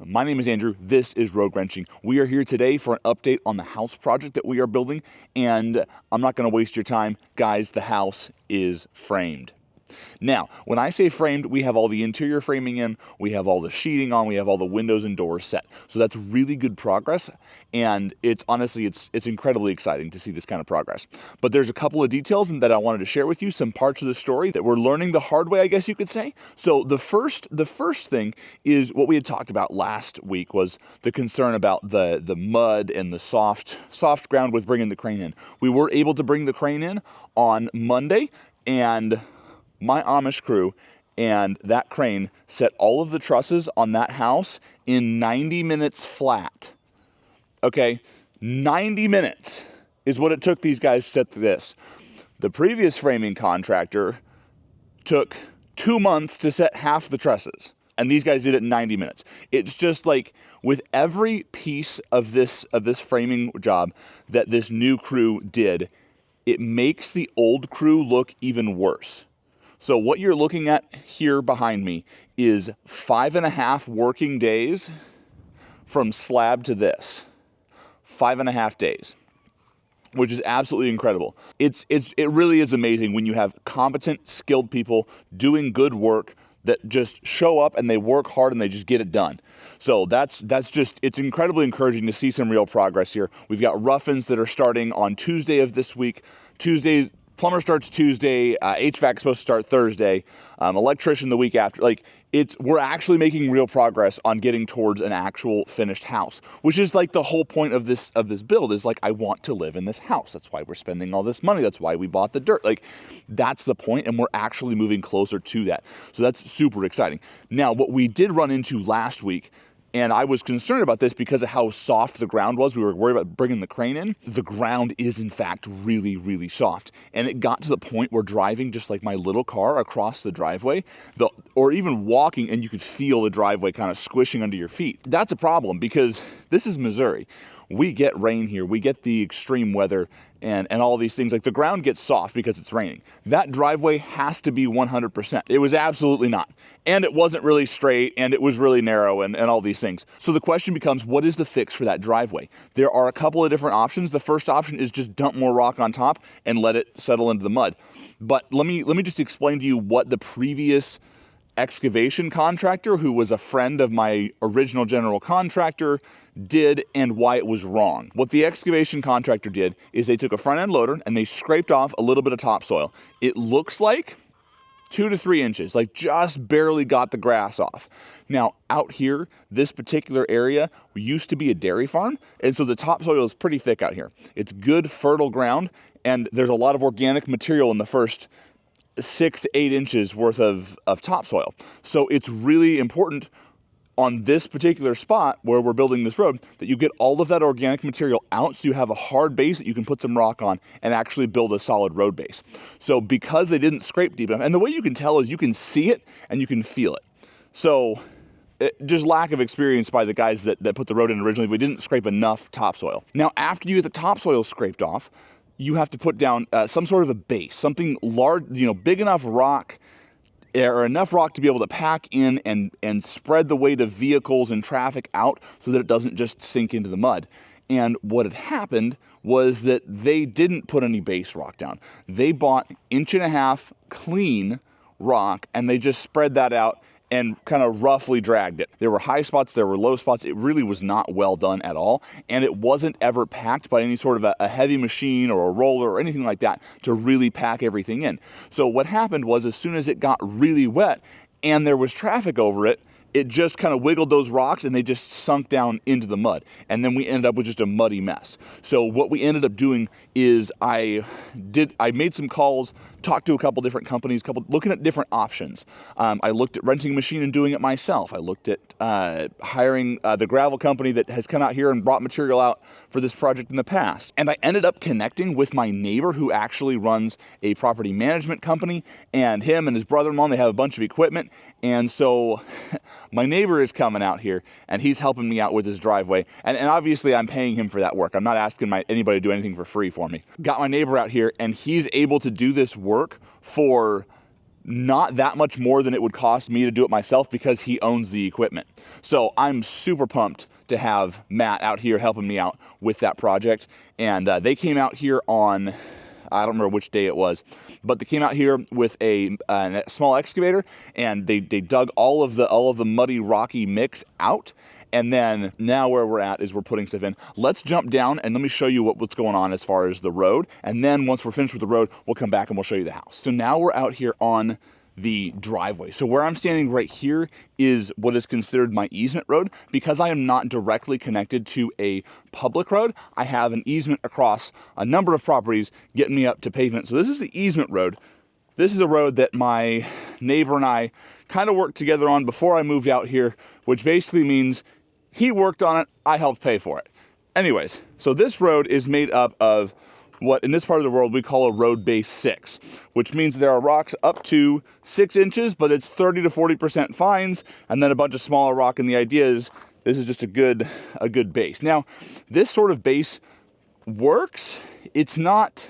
My name is Andrew. This is Rogue Wrenching. We are here today for an update on the house project that we are building, and I'm not going to waste your time. Guys, the house is framed. Now, when I say framed, we have all the interior framing in, we have all the sheeting on, we have all the windows and doors set. So that's really good progress, and it's incredibly exciting to see this kind of progress. But there's a couple of details that I wanted to share with you, some parts of the story that we're learning the hard way, I guess you could say. So the first thing is what we had talked about last week was the concern about the mud and the soft ground with bringing the crane in. We were able to bring the crane in on Monday, and my Amish crew and that crane set all of the trusses on that house in 90 minutes flat. Okay, 90 minutes is what it took these guys to set this. The previous framing contractor took 2 months to set half the trusses, and these guys did it in 90 minutes. It's just like with every piece of this framing job that this new crew did, it makes the old crew look even worse. So what you're looking at here behind me is 5.5 working days from slab to this. 5.5 days, which is absolutely incredible. It really is amazing when you have competent, skilled people doing good work that just show up and they work hard and they just get it done. So it's incredibly encouraging to see some real progress here. We've got rough-ins that are starting on Tuesday of this week. Plumber starts Tuesday, HVAC is supposed to start Thursday, electrician the week after. We're actually making real progress on getting towards an actual finished house, which is like the whole point of this build is like, I want to live in this house. That's why we're spending all this money. That's why we bought the dirt. That's the point, and we're actually moving closer to that. So that's super exciting. Now, what we did run into last week, and I was concerned about this because of how soft the ground was. We were worried about bringing the crane in. The ground is, in fact, really, really soft. And it got to the point where driving just like my little car across the driveway, or even walking, and you could feel the driveway kind of squishing under your feet. That's a problem because this is Missouri. We get rain here. We get the extreme weather and all these things. Like the ground gets soft because it's raining. That driveway has to be 100%. It was absolutely not. And it wasn't really straight, and it was really narrow, and all these things. So the question becomes, what is the fix for that driveway? There are a couple of different options. The first option is just dump more rock on top and let it settle into the mud. But let me just explain to you what the previous excavation contractor, who was a friend of my original general contractor, did and why it was wrong. What the excavation contractor did is they took a front end loader and they scraped off a little bit of topsoil. It looks like 2 to 3 inches, like just barely got the grass off. Now out here, this particular area used to be a dairy farm, and so the topsoil is pretty thick out here. It's good fertile ground, and there's a lot of organic material in the first 6 to 8 inches worth of topsoil. So it's really important on this particular spot where we're building this road that you get all of that organic material out so you have a hard base that you can put some rock on and actually build a solid road base. So because they didn't scrape deep enough, and the way you can tell is you can see it and you can feel it. So just lack of experience by the guys that put the road in originally. We didn't scrape enough topsoil. Now after you get the topsoil scraped off, you have to put down some sort of a base, something large, big enough rock, or enough rock to be able to pack in and spread the weight of vehicles and traffic out so that it doesn't just sink into the mud. And what had happened was that they didn't put any base rock down. They bought 1.5 inch clean rock, and they just spread that out and kind of roughly dragged it. There were high spots, there were low spots. It really was not well done at all. And it wasn't ever packed by any sort of a heavy machine or a roller or anything like that to really pack everything in. So what happened was, as soon as it got really wet and there was traffic over it, it just kind of wiggled those rocks and they just sunk down into the mud. And then we ended up with just a muddy mess. So what we ended up doing is I made some calls, talked to a couple different companies, looking at different options. I looked at renting a machine and doing it myself. I looked at hiring the gravel company that has come out here and brought material out for this project in the past. And I ended up connecting with my neighbor who actually runs a property management company, and him and his brother-in-law, they have a bunch of equipment. And so my neighbor is coming out here and he's helping me out with his driveway. And obviously I'm paying him for that work. I'm not asking anybody to do anything for free for me. Got my neighbor out here and he's able to do this work for not that much more than it would cost me to do it myself because he owns the equipment. So I'm super pumped to have Matt out here helping me out with that project. And they came out here on, I don't remember which day it was, but they came out here with a small excavator, and they dug all of the muddy, rocky mix out. And then now where we're at is we're putting stuff in. Let's jump down and let me show you what's going on as far as the road. And then once we're finished with the road, we'll come back and we'll show you the house. So now we're out here on the driveway. So where I'm standing right here is what is considered my easement road. Because I am not directly connected to a public road, I have an easement across a number of properties getting me up to pavement. So this is the easement road. This is a road that my neighbor and I kind of worked together on before I moved out here, which basically means he worked on it, I helped pay for it. Anyways, so this road is made up of what in this part of the world we call a road base 6, which means there are rocks up to 6 inches, but it's 30 to 40% fines, and then a bunch of smaller rock, and the idea is this is just a good base. Now, this sort of base works. It's not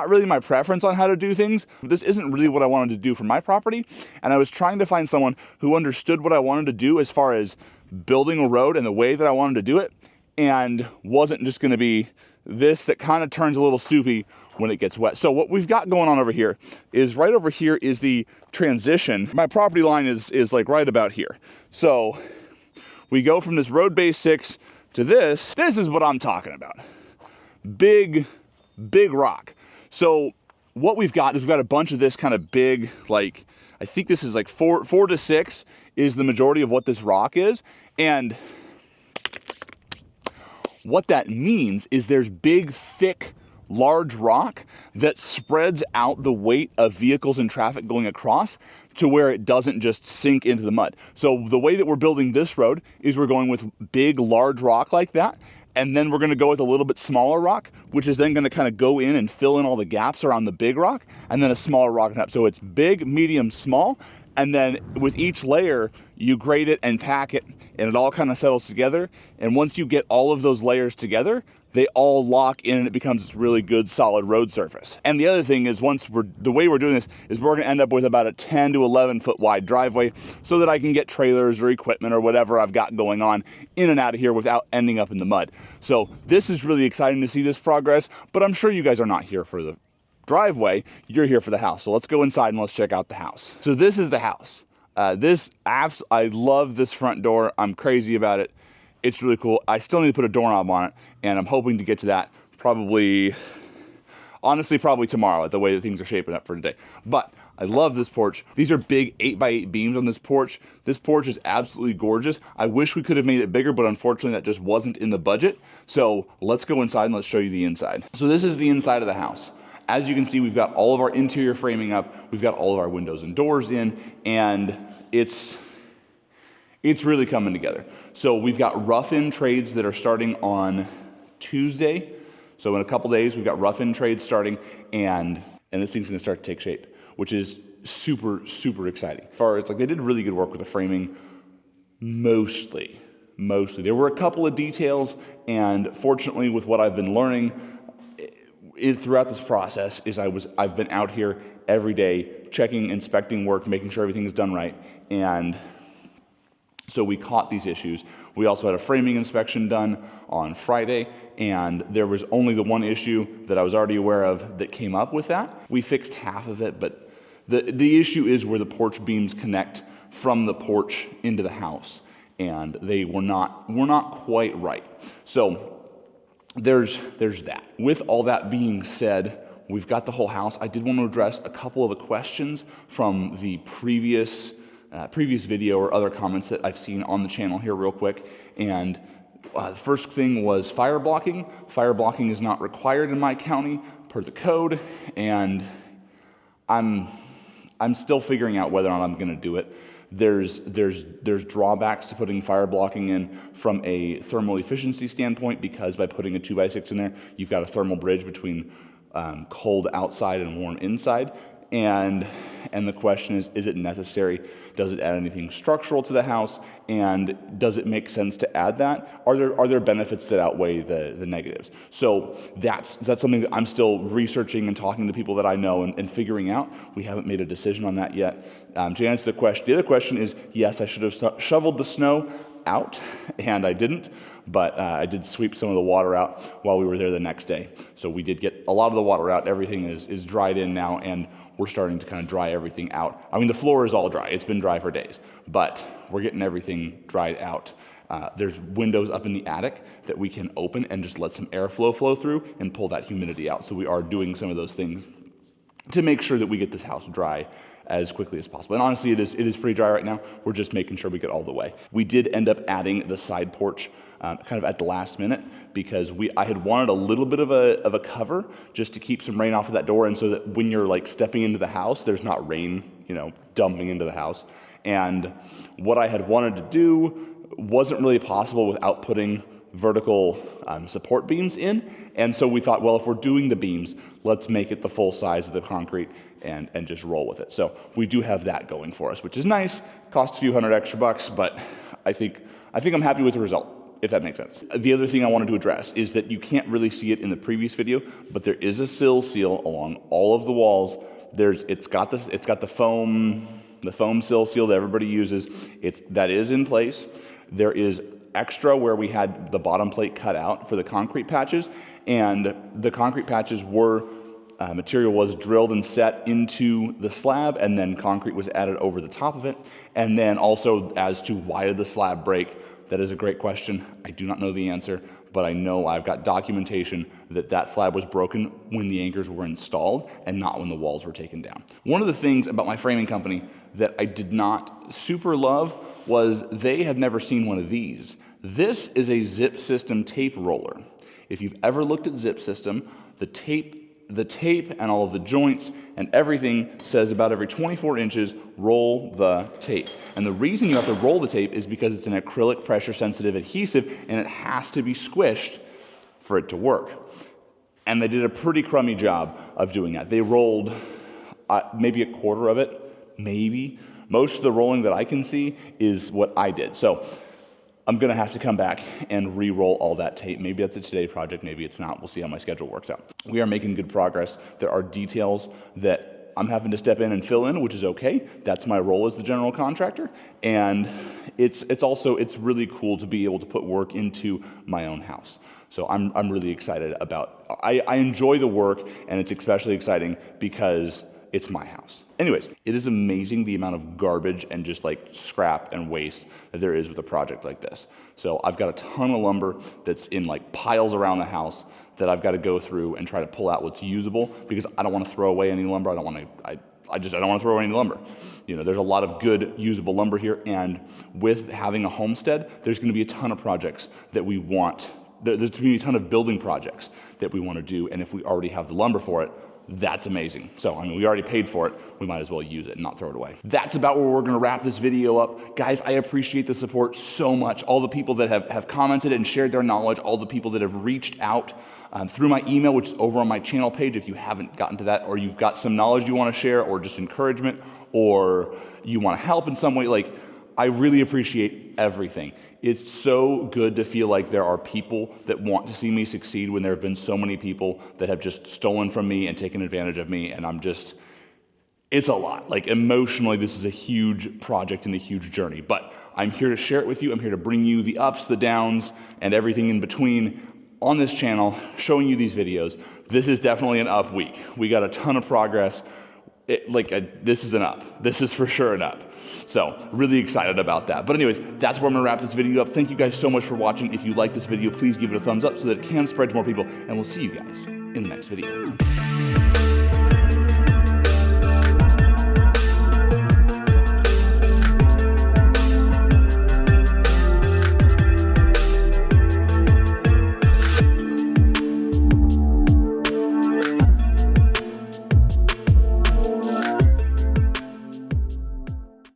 really my preference on how to do things. This isn't really what I wanted to do for my property, and I was trying to find someone who understood what I wanted to do as far as building a road and the way that I wanted to do it, and wasn't just gonna be this that kind of turns a little soupy when it gets wet. So what we've got going on over here is right over here is the transition. My property line is like right about here. So we go from this road base 6 to this. This is what I'm talking about. Big rock. So what we've got is we've got a bunch of this kind of big, like, I think this is like 4 to 6 is the majority of what this rock is. And what that means is there's big, thick, large rock that spreads out the weight of vehicles and traffic going across to where it doesn't just sink into the mud. So the way that we're building this road is we're going with big, large rock like that. And then we're going to go with a little bit smaller rock, which is then going to kind of go in and fill in all the gaps around the big rock, and then a smaller rock on top. So it's big, medium, small. And then with each layer, you grade it and pack it, and it all kind of settles together. And once you get all of those layers together, they all lock in and it becomes this really good solid road surface. And the other thing is the way we're doing this is we're gonna end up with about a 10 to 11 foot wide driveway so that I can get trailers or equipment or whatever I've got going on in and out of here without ending up in the mud. So this is really exciting to see this progress, but I'm sure you guys are not here for the driveway, you're here for the house. So let's go inside and let's check out the house. So this is the house. I love this front door. I'm crazy about it. It's really cool. I still need to put a doorknob on it, and I'm hoping to get to that probably tomorrow, at the way that things are shaping up for today. But I love this porch. These are big 8x8 beams on this porch. This porch is absolutely gorgeous. I wish we could have made it bigger, but unfortunately that just wasn't in the budget. So let's go inside and let's show you the inside. So this is the inside of the house. As you can see, we've got all of our interior framing up. We've got all of our windows and doors in, and it's really coming together. So we've got rough-in trades that are starting on Tuesday. So in a couple days, we've got rough-in trades starting, and this thing's gonna start to take shape, which is super, super exciting. As far as like, they did really good work with the framing, mostly. There were a couple of details, and fortunately with what I've been learning throughout this process is I've been out here every day checking, inspecting work, making sure everything is done right, and so we caught these issues. We also had a framing inspection done on Friday, and there was only the one issue that I was already aware of that came up with that. We fixed half of it, but the issue is where the porch beams connect from the porch into the house, and they were not quite right. So there's that. With all that being said, we've got the whole house. I did want to address a couple of the questions from the previous video or other comments that I've seen on the channel here real quick. And the first thing was fire blocking. Fire blocking is not required in my county per the code, and I'm still figuring out whether or not I'm going to do it. There's drawbacks to putting fire blocking in from a thermal efficiency standpoint, because by putting a 2x6 in there, you've got a thermal bridge between cold outside and warm inside. And the question is it necessary? Does it add anything structural to the house? And does it make sense to add that? Are there benefits that outweigh the negatives? So that's something that I'm still researching and talking to people that I know and figuring out. We haven't made a decision on that yet. To answer the question, the other question is, yes, I should have shoveled the snow out, and I didn't, but I did sweep some of the water out while we were there the next day. So we did get a lot of the water out. Everything is dried in now, and we're starting to kind of dry everything out. I mean, the floor is all dry. It's been dry for days, but we're getting everything dried out. There's windows up in the attic that we can open and just let some airflow flow through and pull that humidity out. So we are doing some of those things to make sure that we get this house dry as quickly as possible. And honestly, it is pretty dry right now. We're just making sure we get all the way. We did end up adding the side porch kind of at the last minute because I had wanted a little bit of a cover just to keep some rain off of that door, and so that when you're like stepping into the house, there's not rain, dumping into the house. And what I had wanted to do wasn't really possible without putting vertical support beams in. And so we thought, well, if we're doing the beams, let's make it the full size of the concrete and just roll with it. So we do have that going for us, which is nice. Cost a few $100 extra, but I think I'm happy with the result, if that makes sense. The other thing I wanted to address is that you can't really see it in the previous video, but there is a sill seal along all of the walls. It's got the foam sill seal that everybody uses. That is in place. There is extra where we had the bottom plate cut out for the concrete patches, and the concrete patches material was drilled and set into the slab, and then concrete was added over the top of it. And then also, as to why did the slab break, that is a great question. I do not know the answer, but I know I've got documentation that slab was broken when the anchors were installed and not when the walls were taken down. One of the things about my framing company that I did not super love was they had never seen one of these. This is a Zip System tape roller. If you've ever looked at Zip System, the tape and all of the joints and everything says about every 24 inches, roll the tape. And the reason you have to roll the tape is because it's an acrylic pressure-sensitive adhesive, and it has to be squished for it to work. And they did a pretty crummy job of doing that. They rolled maybe a quarter of it, maybe. Most of the rolling that I can see is what I did. So I'm going to have to come back and re-roll all that tape. Maybe that's a today project, maybe it's not. We'll see how my schedule works out. We are making good progress. There are details that I'm having to step in and fill in, which is okay. That's my role as the general contractor. And it's really cool to be able to put work into my own house. So I'm really excited about, I enjoy the work, and it's especially exciting because it's my house. Anyways, it is amazing the amount of garbage and just like scrap and waste that there is with a project like this. So I've got a ton of lumber that's in like piles around the house that I've got to go through and try to pull out what's usable, because I don't want to throw away any lumber. I don't want to throw away any lumber. There's a lot of good usable lumber here, and with having a homestead, there's going to be a ton of projects that we want. There's going to be a ton of building projects that we want to do, and if we already have the lumber for it, that's amazing. So, we already paid for it. We might as well use it and not throw it away. That's about where we're going to wrap this video up. Guys, I appreciate the support so much. All the people that have commented and shared their knowledge, all the people that have reached out through my email, which is over on my channel page. If you haven't gotten to that, or you've got some knowledge you want to share, or just encouragement, or you want to help in some way, I really appreciate everything. It's so good to feel like there are people that want to see me succeed when there have been so many people that have just stolen from me and taken advantage of me, and it's a lot. Emotionally, this is a huge project and a huge journey, but I'm here to share it with you. I'm here to bring you the ups, the downs, and everything in between on this channel, showing you these videos. This is definitely an up week. We got a ton of progress. This is an up. This is for sure an up. So really excited about that. But anyways, that's where I'm gonna wrap this video up. Thank you guys so much for watching. If you like this video, please give it a thumbs up so that it can spread to more people, and we'll see you guys in the next video.